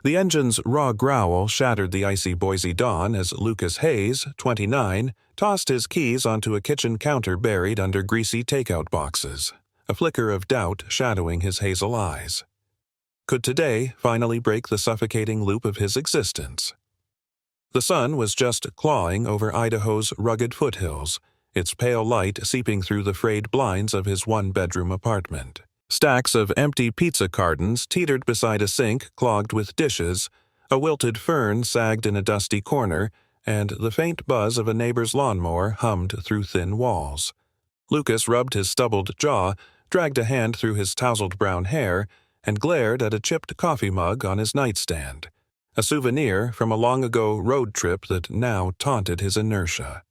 The engine's raw growl shattered the icy Boise dawn as Lucas Hayes, 29, tossed his keys onto a kitchen counter buried under greasy takeout boxes, a flicker of doubt shadowing his hazel eyes. Could today finally break the suffocating loop of his existence? The sun was just clawing over Idaho's rugged foothills, its pale light seeping through the frayed blinds of his one-bedroom apartment. Stacks of empty pizza cartons teetered beside a sink clogged with dishes, a wilted fern sagged in a dusty corner, and the faint buzz of a neighbor's lawnmower hummed through thin walls. Lucas rubbed his stubbled jaw, dragged a hand through his tousled brown hair, and glared at a chipped coffee mug on his nightstand, a souvenir from a long-ago road trip that now taunted his inertia.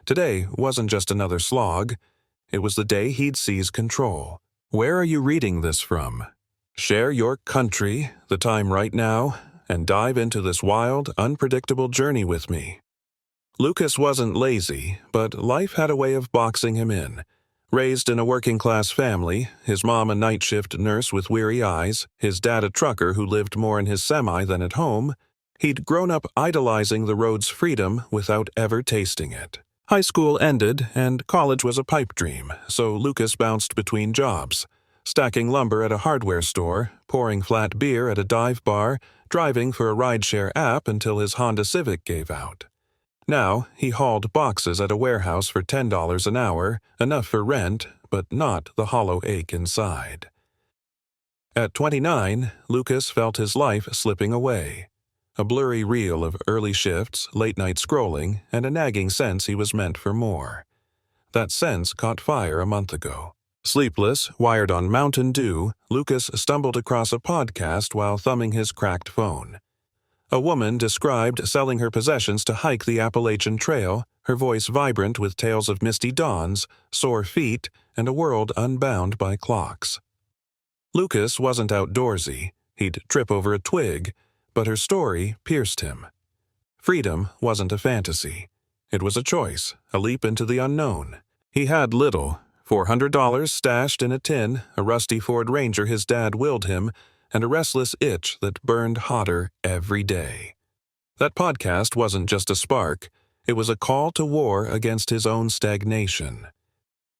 Today wasn't just another slog. It was the day he'd seize control. Where are you reading this from? Share your country, the time right now, and dive into this wild, unpredictable journey with me. Lucas wasn't lazy, but life had a way of boxing him in. Raised in a working-class family, his mom a night shift nurse with weary eyes, his dad a trucker who lived more in his semi than at home, he'd grown up idolizing the road's freedom without ever tasting it. High school ended, and college was a pipe dream, so Lucas bounced between jobs, stacking lumber at a hardware store, pouring flat beer at a dive bar, driving for a rideshare app until his Honda Civic gave out. Now, he hauled boxes at a warehouse for $10 an hour, enough for rent, but not the hollow ache inside. At 29, Lucas felt his life slipping away. A blurry reel of early shifts, late-night scrolling, and a nagging sense he was meant for more. That sense caught fire a month ago. Sleepless, wired on Mountain Dew, Lucas stumbled across a podcast while thumbing his cracked phone. A woman described selling her possessions to hike the Appalachian Trail, her voice vibrant with tales of misty dawns, sore feet, and a world unbound by clocks. Lucas wasn't outdoorsy. He'd trip over a twig, but her story pierced him. Freedom wasn't a fantasy. It was a choice, a leap into the unknown. He had little, $400 stashed in a tin, a rusty Ford Ranger his dad willed him, and a restless itch that burned hotter every day. That podcast wasn't just a spark. It was a call to war against his own stagnation.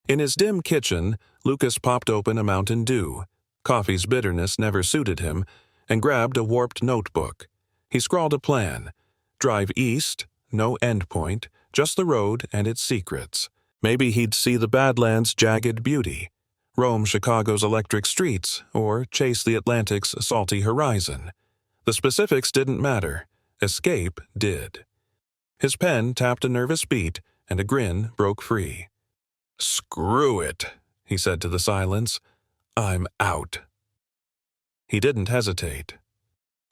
In his dim kitchen, Lucas popped open a Mountain Dew. Coffee's bitterness never suited him, and grabbed a warped notebook. He scrawled a plan. Drive east, no endpoint, just the road and its secrets. Maybe he'd see the Badlands' jagged beauty, roam Chicago's electric streets, or chase the Atlantic's salty horizon. The specifics didn't matter. Escape did. His pen tapped a nervous beat, and a grin broke free. "Screw it," he said to the silence. "I'm out." He didn't hesitate.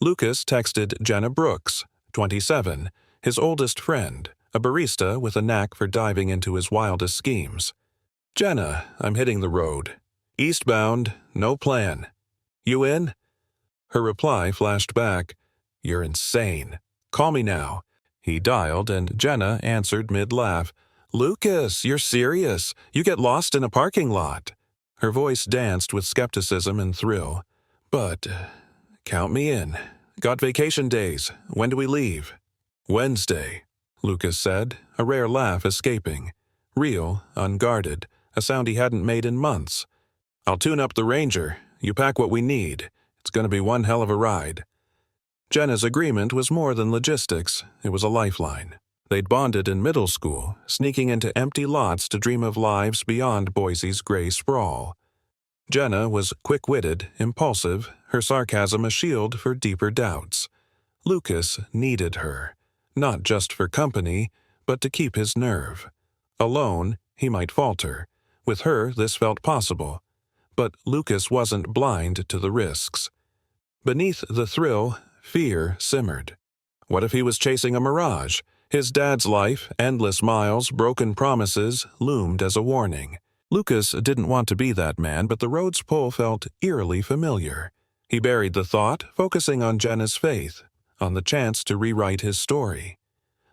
Lucas texted Jenna Brooks, 27, his oldest friend, a barista with a knack for diving into his wildest schemes. "Jenna, I'm hitting the road. Eastbound, no plan. You in?" Her reply flashed back, "You're insane. Call me now." He dialed, and Jenna answered mid-laugh. "Lucas, you're serious. You get lost in a parking lot." Her voice danced with skepticism and thrill. "But, count me in. Got vacation days. When do we leave?" "Wednesday," Lucas said, a rare laugh escaping. Real, unguarded, a sound he hadn't made in months. "I'll tune up the Ranger. You pack what we need. It's going to be one hell of a ride." Jenna's agreement was more than logistics. It was a lifeline. They'd bonded in middle school, sneaking into empty lots to dream of lives beyond Boise's gray sprawl. Jenna was quick-witted, impulsive, her sarcasm a shield for deeper doubts. Lucas needed her, not just for company, but to keep his nerve. Alone, he might falter. With her, this felt possible. But Lucas wasn't blind to the risks. Beneath the thrill, fear simmered. What if he was chasing a mirage? His dad's life, endless miles, broken promises, loomed as a warning. Lucas didn't want to be that man, but the road's pull felt eerily familiar. He buried the thought, focusing on Jenna's faith, on the chance to rewrite his story.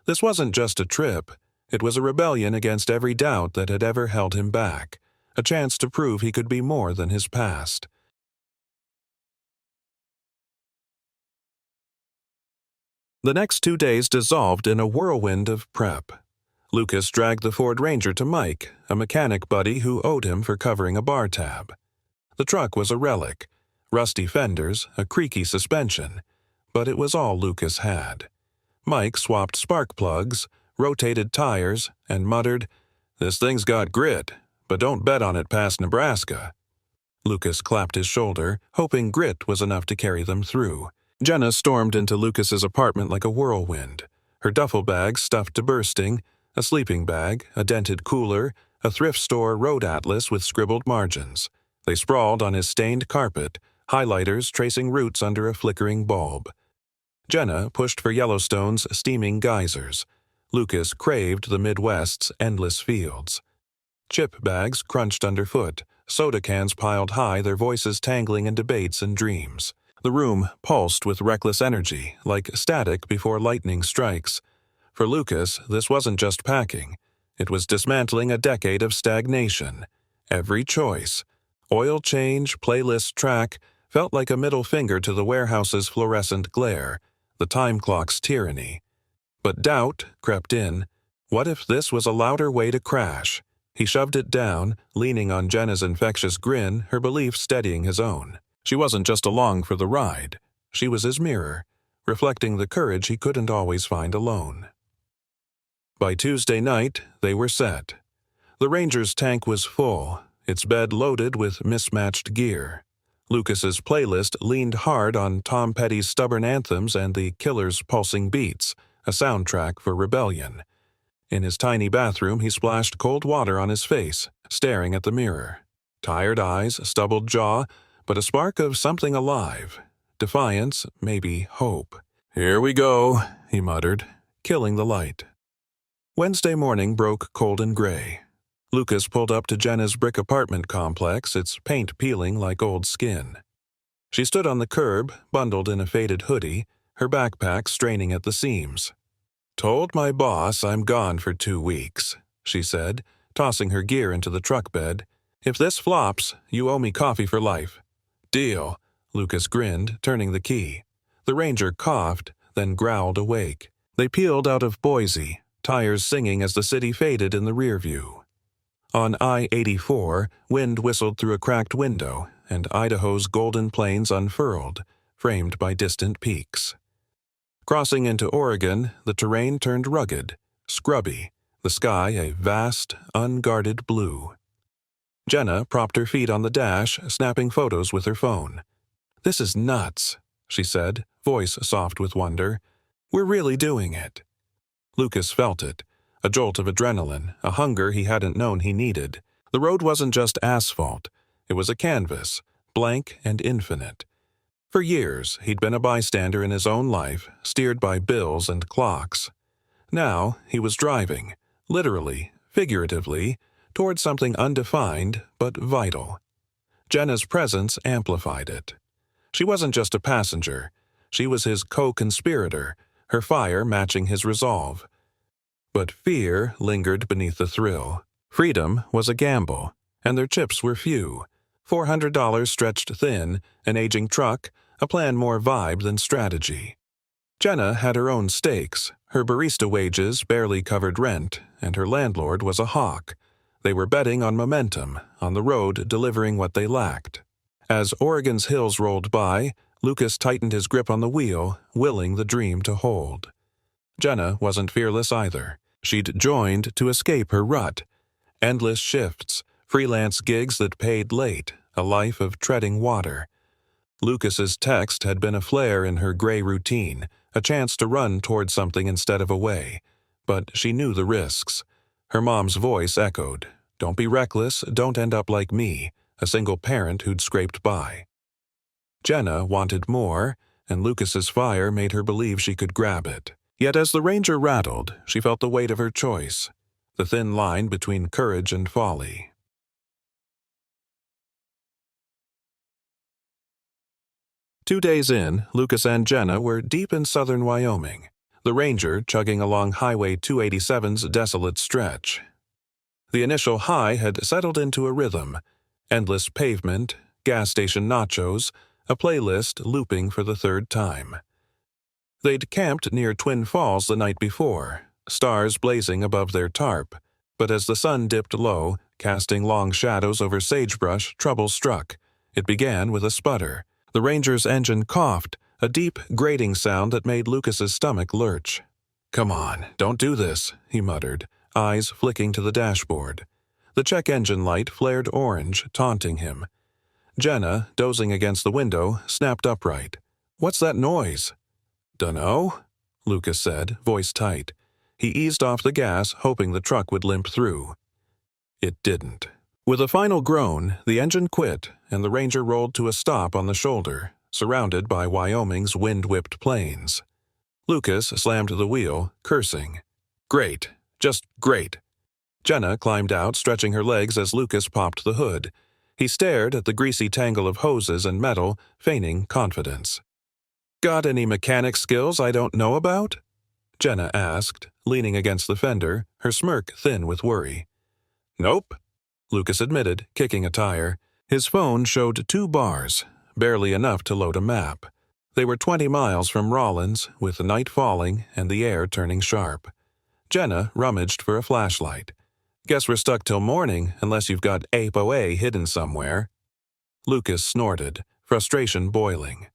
This wasn't just a trip. It was a rebellion against every doubt that had ever held him back, a chance to prove he could be more than his past. The next 2 days dissolved in a whirlwind of prep. Lucas dragged the Ford Ranger to Mike, a mechanic buddy who owed him for covering a bar tab. The truck was a relic, rusty fenders, a creaky suspension, but it was all Lucas had. Mike swapped spark plugs, rotated tires, and muttered, "This thing's got grit, but don't bet on it past Nebraska." Lucas clapped his shoulder, hoping grit was enough to carry them through. Jenna stormed into Lucas's apartment like a whirlwind, her duffel bag stuffed to bursting, a sleeping bag, a dented cooler, a thrift store road atlas with scribbled margins. They sprawled on his stained carpet, highlighters tracing routes under a flickering bulb. Jenna pushed for Yellowstone's steaming geysers. Lucas craved the Midwest's endless fields. Chip bags crunched underfoot, soda cans piled high, their voices tangling in debates and dreams. The room pulsed with reckless energy, like static before lightning strikes. For Lucas, this wasn't just packing. It was dismantling a decade of stagnation. Every choice, oil change, playlist track, felt like a middle finger to the warehouse's fluorescent glare, the time clock's tyranny. But doubt crept in. What if this was a louder way to crash? He shoved it down, leaning on Jenna's infectious grin, her belief steadying his own. She wasn't just along for the ride. She was his mirror, reflecting the courage he couldn't always find alone. By Tuesday night, they were set. The Ranger's tank was full, its bed loaded with mismatched gear. Lucas's playlist leaned hard on Tom Petty's stubborn anthems and the Killer's pulsing beats, a soundtrack for rebellion. In his tiny bathroom, he splashed cold water on his face, staring at the mirror. Tired eyes, stubbled jaw, but a spark of something alive. Defiance, maybe hope. "Here we go," he muttered, killing the light. Wednesday morning broke cold and gray. Lucas pulled up to Jenna's brick apartment complex, its paint peeling like old skin. She stood on the curb, bundled in a faded hoodie, her backpack straining at the seams. "Told my boss I'm gone for 2 weeks," she said, tossing her gear into the truck bed. "If this flops, you owe me coffee for life." "Deal," Lucas grinned, turning the key. The Ranger coughed, then growled awake. They peeled out of Boise, tires singing as the city faded in the rear view. On I-84, wind whistled through a cracked window, and Idaho's golden plains unfurled, framed by distant peaks. Crossing into Oregon, the terrain turned rugged, scrubby, the sky a vast, unguarded blue. Jenna propped her feet on the dash, snapping photos with her phone. "This is nuts," she said, voice soft with wonder. "We're really doing it." Lucas felt it, a jolt of adrenaline, a hunger he hadn't known he needed. The road wasn't just asphalt. It was a canvas, blank and infinite. For years, he'd been a bystander in his own life, steered by bills and clocks. Now, he was driving, literally, figuratively, toward something undefined but vital. Jenna's presence amplified it. She wasn't just a passenger. She was his co-conspirator, her fire matching his resolve. But fear lingered beneath the thrill. Freedom was a gamble, and their chips were few. $400 stretched thin, an aging truck, a plan more vibe than strategy. Jenna had her own stakes. Her barista wages barely covered rent, and her landlord was a hawk. They were betting on momentum, on the road delivering what they lacked. As Oregon's hills rolled by, Lucas tightened his grip on the wheel, willing the dream to hold. Jenna wasn't fearless either. She'd joined to escape her rut. Endless shifts, freelance gigs that paid late, a life of treading water. Lucas's text had been a flare in her gray routine, a chance to run toward something instead of away. But she knew the risks. Her mom's voice echoed, "Don't be reckless, don't end up like me," a single parent who'd scraped by. Jenna wanted more, and Lucas's fire made her believe she could grab it. Yet as the Ranger rattled, she felt the weight of her choice, the thin line between courage and folly. Two days in, Lucas and Jenna were deep in southern Wyoming, the Ranger chugging along Highway 287's desolate stretch. The initial high had settled into a rhythm, endless pavement, gas station nachos, a playlist looping for the third time. They'd camped near Twin Falls the night before, stars blazing above their tarp. But as the sun dipped low, casting long shadows over sagebrush, trouble struck. It began with a sputter. The Ranger's engine coughed, a deep, grating sound that made Lucas's stomach lurch. "Come on, don't do this," he muttered, eyes flicking to the dashboard. The check engine light flared orange, taunting him. Jenna, dozing against the window, snapped upright. "What's that noise?" "Dunno," Lucas said, voice tight. He eased off the gas, hoping the truck would limp through. It didn't. With a final groan, the engine quit, and the Ranger rolled to a stop on the shoulder, surrounded by Wyoming's wind-whipped plains. Lucas slammed the wheel, cursing. "Great. Just great." Jenna climbed out, stretching her legs as Lucas popped the hood. He stared at the greasy tangle of hoses and metal, feigning confidence. "Got any mechanic skills I don't know about?" Jenna asked, leaning against the fender, her smirk thin with worry. "Nope," Lucas admitted, kicking a tire. His phone showed 2 bars, barely enough to load a map. They were 20 miles from Rawlins, with the night falling and the air turning sharp. Jenna rummaged for a flashlight. "Guess we're stuck till morning, unless you've got APOA hidden somewhere." Lucas snorted, frustration boiling.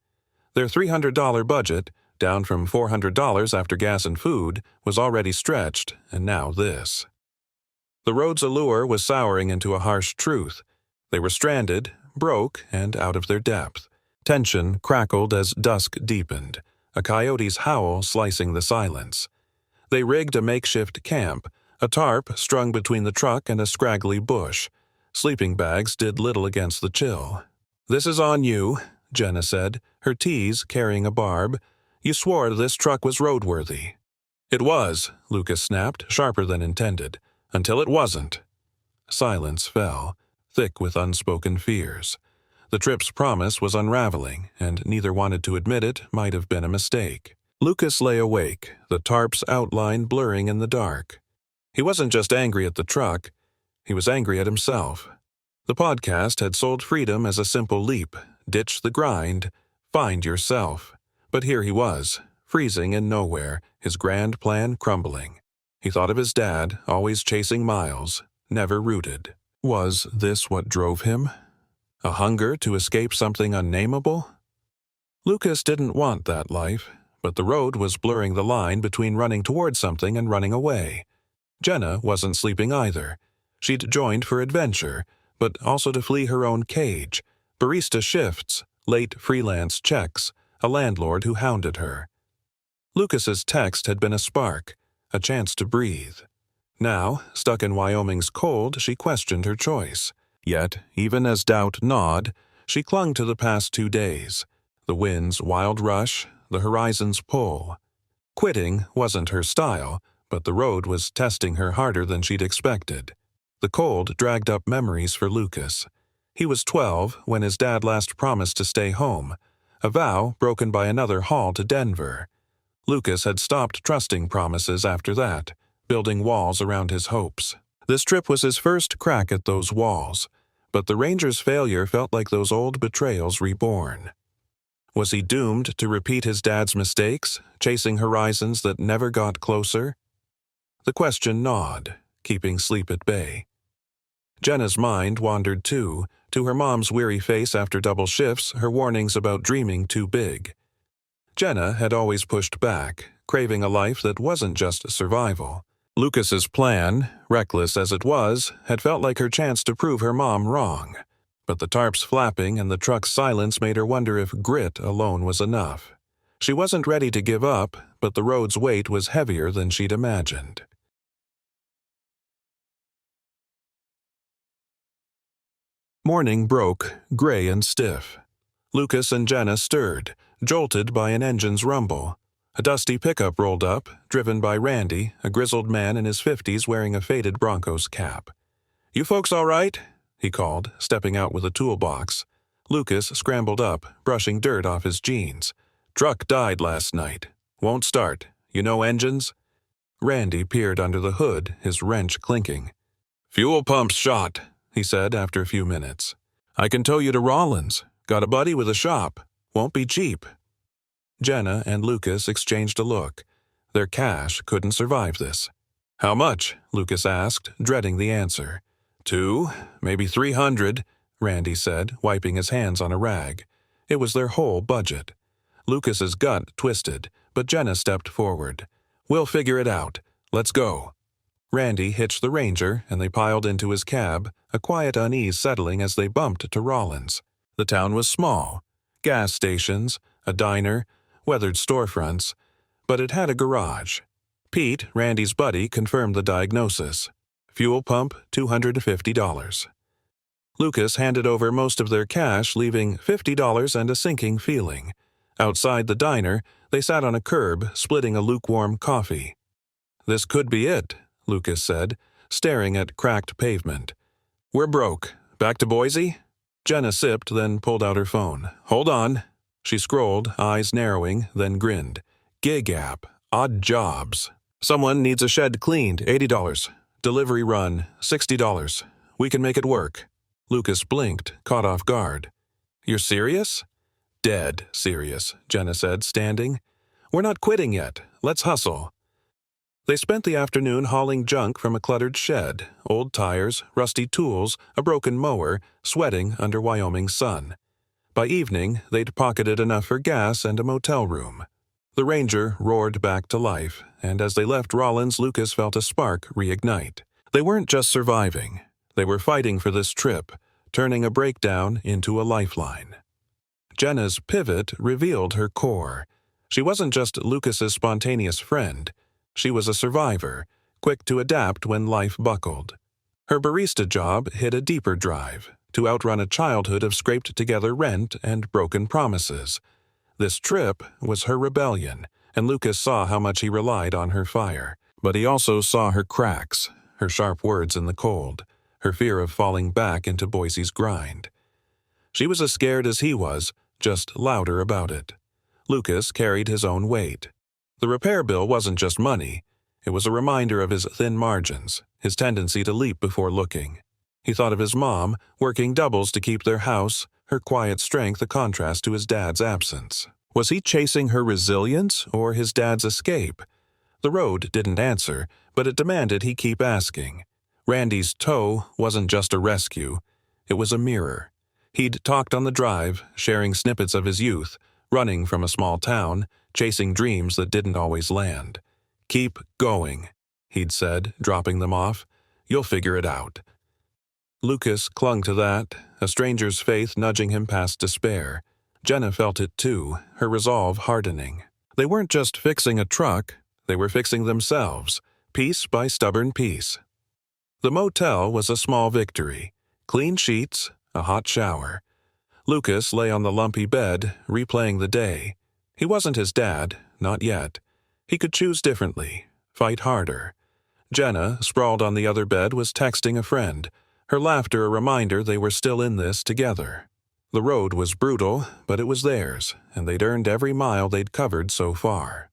Their $300 budget, down from $400 after gas and food, was already stretched, and now this. The road's allure was souring into a harsh truth. They were stranded, broke, and out of their depth. Tension crackled as dusk deepened, a coyote's howl slicing the silence. They rigged a makeshift camp, a tarp strung between the truck and a scraggly bush. Sleeping bags did little against the chill. "This is on you," Jenna said, her tease carrying a barb. "You swore this truck was roadworthy." "It was," Lucas snapped, sharper than intended, "until it wasn't." Silence fell, thick with unspoken fears. The trip's promise was unraveling, and neither wanted to admit it might have been a mistake. Lucas lay awake, the tarp's outline blurring in the dark. He wasn't just angry at the truck, he was angry at himself. The podcast had sold freedom as a simple leap, ditch the grind, find yourself. But here he was, freezing in nowhere, his grand plan crumbling. He thought of his dad, always chasing miles, never rooted. Was this what drove him? A hunger to escape something unnameable? Lucas didn't want that life, but the road was blurring the line between running toward something and running away. Jenna wasn't sleeping either. She'd joined for adventure, but also to flee her own cage, barista shifts, late freelance checks, a landlord who hounded her. Lucas's text had been a spark, a chance to breathe. Now, stuck in Wyoming's cold, she questioned her choice. Yet, even as doubt gnawed, she clung to the past 2 days. The wind's wild rush, the horizon's pull. Quitting wasn't her style, but the road was testing her harder than she'd expected. The cold dragged up memories for Lucas. He was 12 when his dad last promised to stay home, a vow broken by another haul to Denver. Lucas had stopped trusting promises after that, building walls around his hopes. This trip was his first crack at those walls, but the Ranger's failure felt like those old betrayals reborn. Was he doomed to repeat his dad's mistakes, chasing horizons that never got closer? The question gnawed, keeping sleep at bay. Jenna's mind wandered too, to her mom's weary face after double shifts, her warnings about dreaming too big. Jenna had always pushed back, craving a life that wasn't just survival. Lucas's plan, reckless as it was, had felt like her chance to prove her mom wrong. But the tarp's flapping and the truck's silence made her wonder if grit alone was enough. She wasn't ready to give up, but the road's weight was heavier than she'd imagined. Morning broke, gray and stiff. Lucas and Jenna stirred, jolted by an engine's rumble. A dusty pickup rolled up, driven by Randy, a grizzled man in his 50s wearing a faded Broncos cap. "You folks all right?" he called, stepping out with a toolbox. Lucas scrambled up, brushing dirt off his jeans. "Truck died last night. Won't start. You know engines?" Randy peered under the hood, his wrench clinking. "Fuel pump's shot," he said after a few minutes. "I can tow you to Rawlins. Got a buddy with a shop. Won't be cheap." Jenna and Lucas exchanged a look. Their cash couldn't survive this. "How much?" Lucas asked, dreading the answer. "2, maybe 300, Randy said, wiping his hands on a rag. It was their whole budget. Lucas's gut twisted, but Jenna stepped forward. "We'll figure it out. Let's go." Randy hitched the Ranger, and they piled into his cab, a quiet unease settling as they bumped to Rollins. The town was small. Gas stations, a diner, weathered storefronts, but it had a garage. Pete, Randy's buddy, confirmed the diagnosis. Fuel pump, $250. Lucas handed over most of their cash, leaving $50 and a sinking feeling. Outside the diner, they sat on a curb, splitting a lukewarm coffee. "This could be it," Lucas said, staring at cracked pavement. "We're broke. Back to Boise?" Jenna sipped, then pulled out her phone. "Hold on." She scrolled, eyes narrowing, then grinned. "Gig app. Odd jobs. Someone needs a shed cleaned, $80. Delivery run, $60. We can make it work." Lucas blinked, caught off guard. "You're serious?" "Dead serious," Jenna said, standing. "We're not quitting yet. Let's hustle." They spent the afternoon hauling junk from a cluttered shed, old tires, rusty tools, a broken mower, sweating under Wyoming's sun. By evening, they'd pocketed enough for gas and a motel room. The Ranger roared back to life, and as they left Rollins, Lucas felt a spark reignite. They weren't just surviving. They were fighting for this trip, turning a breakdown into a lifeline. Jenna's pivot revealed her core. She wasn't just Lucas's spontaneous friend. She was a survivor, quick to adapt when life buckled. Her barista job hit a deeper drive, to outrun a childhood of scraped-together rent and broken promises. This trip was her rebellion, and Lucas saw how much he relied on her fire. But he also saw her cracks, her sharp words in the cold, her fear of falling back into Boise's grind. She was as scared as he was, just louder about it. Lucas carried his own weight. The repair bill wasn't just money. It was a reminder of his thin margins, his tendency to leap before looking. He thought of his mom, working doubles to keep their house, her quiet strength a contrast to his dad's absence. Was he chasing her resilience or his dad's escape? The road didn't answer, but it demanded he keep asking. Randy's tow wasn't just a rescue. It was a mirror. He'd talked on the drive, sharing snippets of his youth, running from a small town, chasing dreams that didn't always land. "Keep going," he'd said, dropping them off. "You'll figure it out." Lucas clung to that, a stranger's faith nudging him past despair. Jenna felt it too, her resolve hardening. They weren't just fixing a truck, they were fixing themselves, piece by stubborn piece. The motel was a small victory. Clean sheets, a hot shower. Lucas lay on the lumpy bed, replaying the day. He wasn't his dad, not yet. He could choose differently, fight harder. Jenna, sprawled on the other bed, was texting a friend, her laughter a reminder they were still in this together. The road was brutal, but it was theirs, and they'd earned every mile they'd covered so far.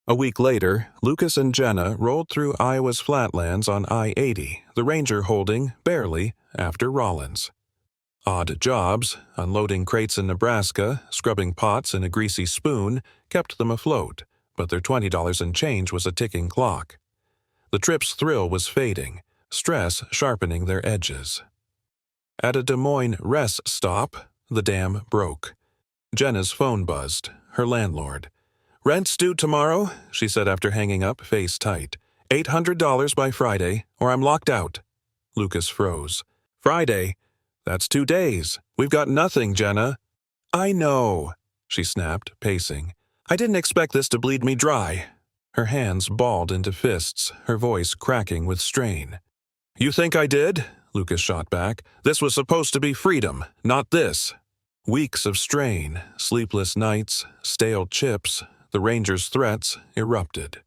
A week later, Lucas and Jenna rolled through Iowa's flatlands on I-80, the Ranger holding, barely, after Rollins. Odd jobs, unloading crates in Nebraska, scrubbing pots in a greasy spoon, kept them afloat, but their $20 and change was a ticking clock. The trip's thrill was fading, stress sharpening their edges. At a Des Moines rest stop, the dam broke. Jenna's phone buzzed, her landlord. "Rent's due tomorrow," she said after hanging up, face tight. $800 by Friday, or I'm locked out. Lucas froze. "Friday? That's 2 days. We've got nothing, Jenna." "I know," she snapped, pacing. "I didn't expect this to bleed me dry." Her hands balled into fists, her voice cracking with strain. "You think I did?" Lucas shot back. "This was supposed to be freedom, not this." Weeks of strain, sleepless nights, stale chips, the Ranger's threats erupted.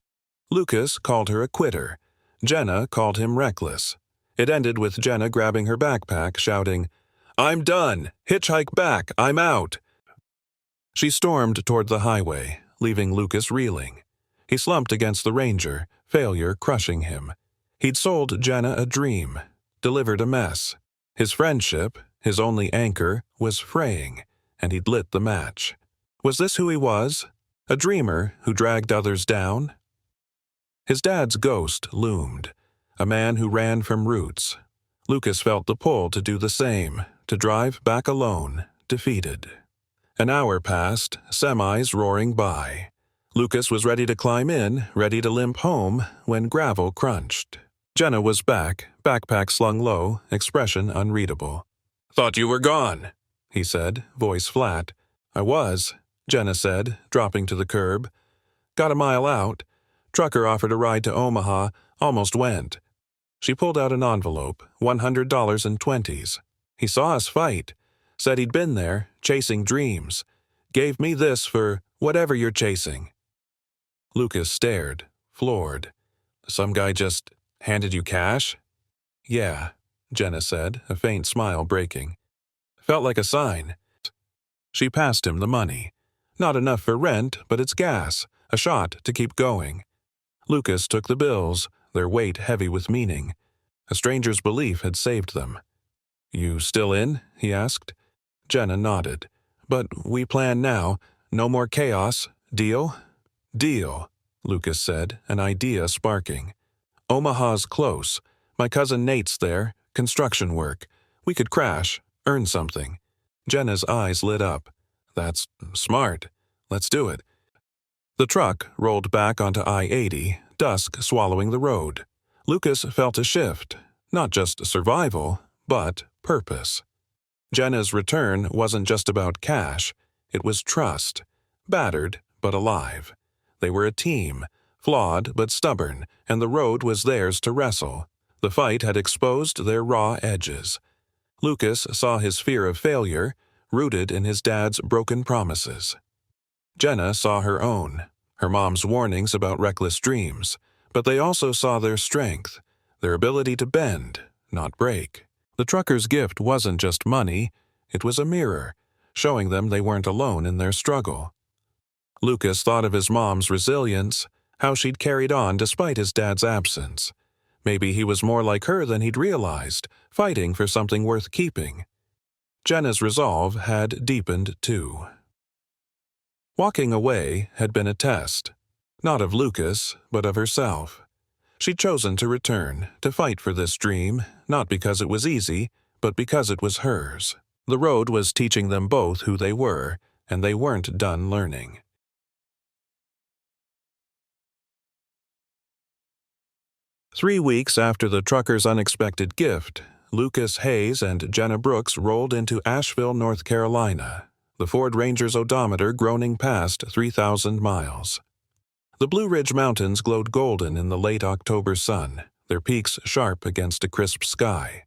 Lucas called her a quitter. Jenna called him reckless. It ended with Jenna grabbing her backpack, shouting, "I'm done! Hitchhike back! I'm out!" She stormed toward the highway, leaving Lucas reeling. He slumped against the Ranger, failure crushing him. He'd sold Jenna a dream, delivered a mess. His friendship, His only anchor was fraying, and he'd lit the match. Was this who he was? A dreamer who dragged others down? His dad's ghost loomed, a man who ran from roots. Lucas felt the pull to do the same, to drive back alone, defeated. An hour passed, semis roaring by. Lucas was ready to climb in, ready to limp home, when gravel crunched. Jenna was back, backpack slung low, expression unreadable. "Thought you were gone," he said, voice flat. "I was," Jenna said, dropping to the curb. "Got a mile out. Trucker offered a ride to Omaha, almost went." She pulled out an envelope, $100 in 20s. "He saw us fight. Said he'd been there, chasing dreams. Gave me this for whatever you're chasing." Lucas stared, floored. "Some guy just handed you cash?" "Yeah," Jenna said, a faint smile breaking. "Felt like a sign." She passed him the money. Not enough for rent, but it's gas, a shot to keep going. Lucas took the bills, their weight heavy with meaning. A stranger's belief had saved them. "You still in?" he asked. Jenna nodded. "But we plan now. No more chaos. Deal?" "Deal," Lucas said, an idea sparking. "Omaha's close. My cousin Nate's there. Construction work. We could crash, earn something." Jenna's eyes lit up. "That's smart. Let's do it." The truck rolled back onto I-80, dusk swallowing the road. Lucas felt a shift. Not just survival, but purpose. Jenna's return wasn't just about cash. It was trust. Battered, but alive. They were a team, flawed but stubborn, and the road was theirs to wrestle. The fight had exposed their raw edges. Lucas saw his fear of failure, rooted in his dad's broken promises. Jenna saw her own, her mom's warnings about reckless dreams, but they also saw their strength, their ability to bend, not break. The trucker's gift wasn't just money, it was a mirror, showing them they weren't alone in their struggle. Lucas thought of his mom's resilience, how she'd carried on despite his dad's absence. Maybe he was more like her than he'd realized, fighting for something worth keeping. Jenna's resolve had deepened too. Walking away had been a test, not of Lucas, but of herself. She'd chosen to return, to fight for this dream, not because it was easy, but because it was hers. The road was teaching them both who they were, and they weren't done learning. Three weeks after the trucker's unexpected gift, Lucas Hayes and Jenna Brooks rolled into Asheville, North Carolina, the Ford Ranger's odometer groaning past 3,000 miles. The Blue Ridge Mountains glowed golden in the late October sun, their peaks sharp against a crisp sky.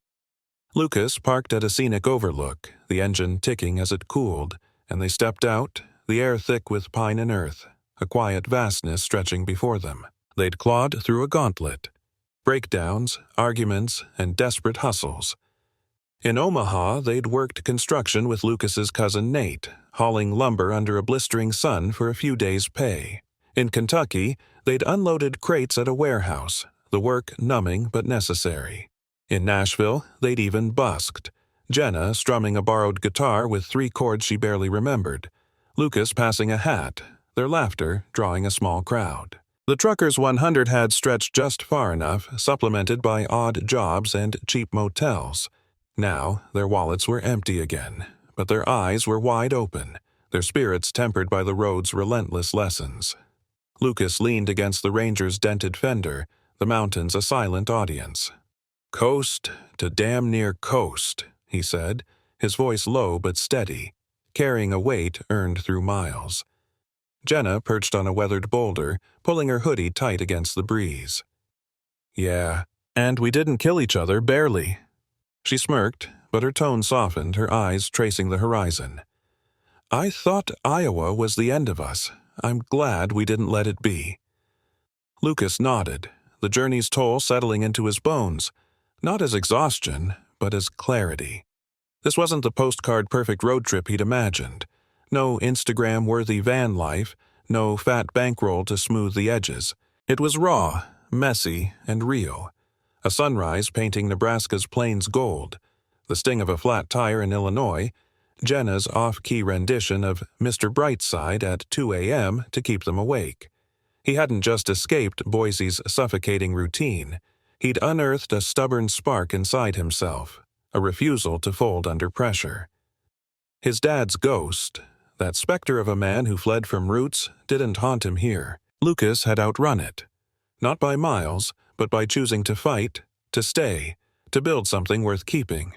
Lucas parked at a scenic overlook, the engine ticking as it cooled, and they stepped out, the air thick with pine and earth, a quiet vastness stretching before them. They'd clawed through a gauntlet. Breakdowns, arguments, and desperate hustles. In Omaha, they'd worked construction with Lucas's cousin Nate, hauling lumber under a blistering sun for a few days' pay. In Kentucky, they'd unloaded crates at a warehouse, the work numbing but necessary. In Nashville, they'd even busked, Jenna strumming a borrowed guitar with 3 chords she barely remembered, Lucas passing a hat, their laughter drawing a small crowd. The trucker's 100 had stretched just far enough, supplemented by odd jobs and cheap motels. Now, their wallets were empty again, but their eyes were wide open, their spirits tempered by the road's relentless lessons. Lucas leaned against the Ranger's dented fender, the mountains a silent audience. "Coast to damn near coast," he said, his voice low but steady, carrying a weight earned through miles. Jenna perched on a weathered boulder, pulling her hoodie tight against the breeze. "Yeah, and we didn't kill each other, barely." She smirked, but her tone softened, her eyes tracing the horizon. "I thought Iowa was the end of us. I'm glad we didn't let it be." Lucas nodded, the journey's toll settling into his bones, not as exhaustion, but as clarity. This wasn't the postcard-perfect road trip he'd imagined. No Instagram-worthy van life, no fat bankroll to smooth the edges. It was raw, messy, and real. A sunrise painting Nebraska's plains gold. The sting of a flat tire in Illinois, Jenna's off-key rendition of Mr. Brightside at 2 a.m. to keep them awake. He hadn't just escaped Boise's suffocating routine. He'd unearthed a stubborn spark inside himself, a refusal to fold under pressure. His dad's ghost, that specter of a man who fled from roots, didn't haunt him here. Lucas had outrun it. Not by miles, but by choosing to fight, to stay, to build something worth keeping.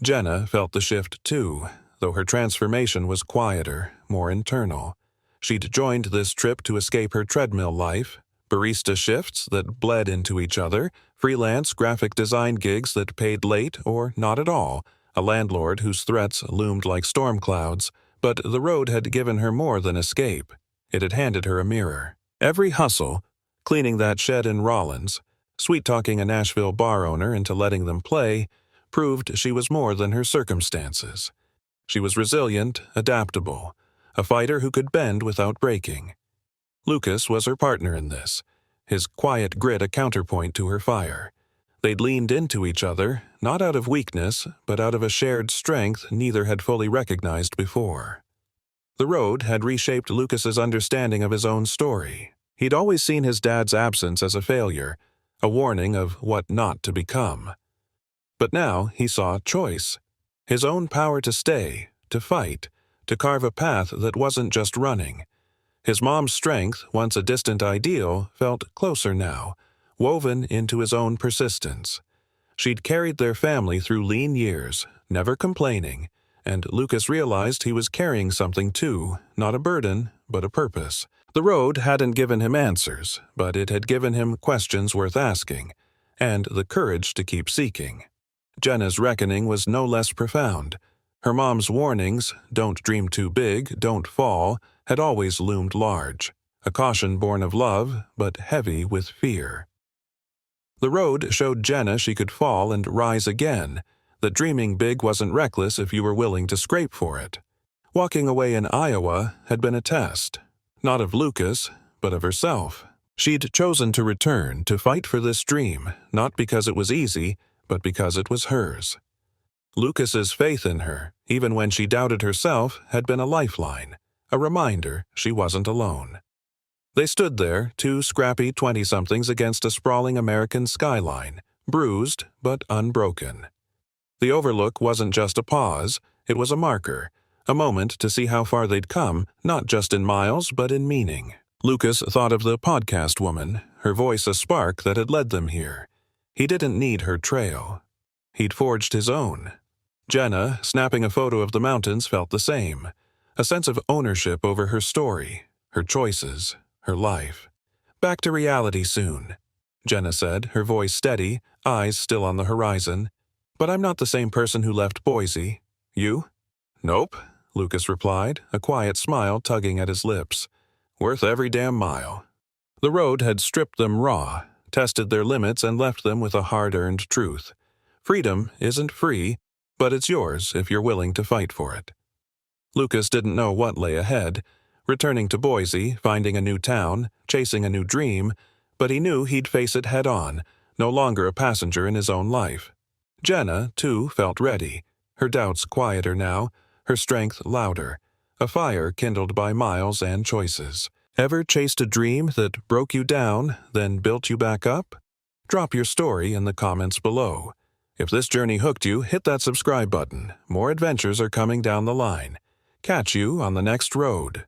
Jenna felt the shift too, though her transformation was quieter, more internal. She'd joined this trip to escape her treadmill life, barista shifts that bled into each other, freelance graphic design gigs that paid late or not at all, a landlord whose threats loomed like storm clouds, but the road had given her more than escape. It had handed her a mirror. Every hustle, cleaning that shed in Rollins, sweet-talking a Nashville bar owner into letting them play, proved she was more than her circumstances. She was resilient, adaptable, a fighter who could bend without breaking. Lucas was her partner in this, his quiet grit a counterpoint to her fire. They'd leaned into each other, not out of weakness, but out of a shared strength neither had fully recognized before. The road had reshaped Lucas's understanding of his own story. He'd always seen his dad's absence as a failure, a warning of what not to become. But now he saw choice, his own power to stay, to fight, to carve a path that wasn't just running. His mom's strength, once a distant ideal, felt closer now, woven into his own persistence. She'd carried their family through lean years, never complaining, and Lucas realized he was carrying something too, not a burden, but a purpose. The road hadn't given him answers, but it had given him questions worth asking, and the courage to keep seeking. Jenna's reckoning was no less profound. Her mom's warnings, don't dream too big, don't fall, had always loomed large, a caution born of love, but heavy with fear. The road showed Jenna she could fall and rise again, that dreaming big wasn't reckless if you were willing to scrape for it. Walking away in Iowa had been a test, not of Lucas, but of herself. She'd chosen to return, to fight for this dream, not because it was easy, but because it was hers. Lucas's faith in her, even when she doubted herself, had been a lifeline, a reminder she wasn't alone. They stood there, two scrappy 20-somethings against a sprawling American skyline, bruised but unbroken. The overlook wasn't just a pause, it was a marker, a moment to see how far they'd come, not just in miles but in meaning. Lucas thought of the podcast woman, her voice a spark that had led them here. He didn't need her trail. He'd forged his own. Jenna, snapping a photo of the mountains, felt the same, a sense of ownership over her story, her choices, her life. Back to reality soon, Jenna said, her voice steady, eyes still on the horizon. But I'm not the same person who left Boise. You? Nope, Lucas replied, a quiet smile tugging at his lips. Worth every damn mile. The road had stripped them raw, tested their limits and left them with a hard-earned truth. Freedom isn't free, but it's yours if you're willing to fight for it. Lucas didn't know what lay ahead, returning to Boise, finding a new town, chasing a new dream, but he knew he'd face it head-on, no longer a passenger in his own life. Jenna, too, felt ready, her doubts quieter now, her strength louder, a fire kindled by miles and choices. Ever chased a dream that broke you down, then built you back up? Drop your story in the comments below. If this journey hooked you, hit that subscribe button. More adventures are coming down the line. Catch you on the next road.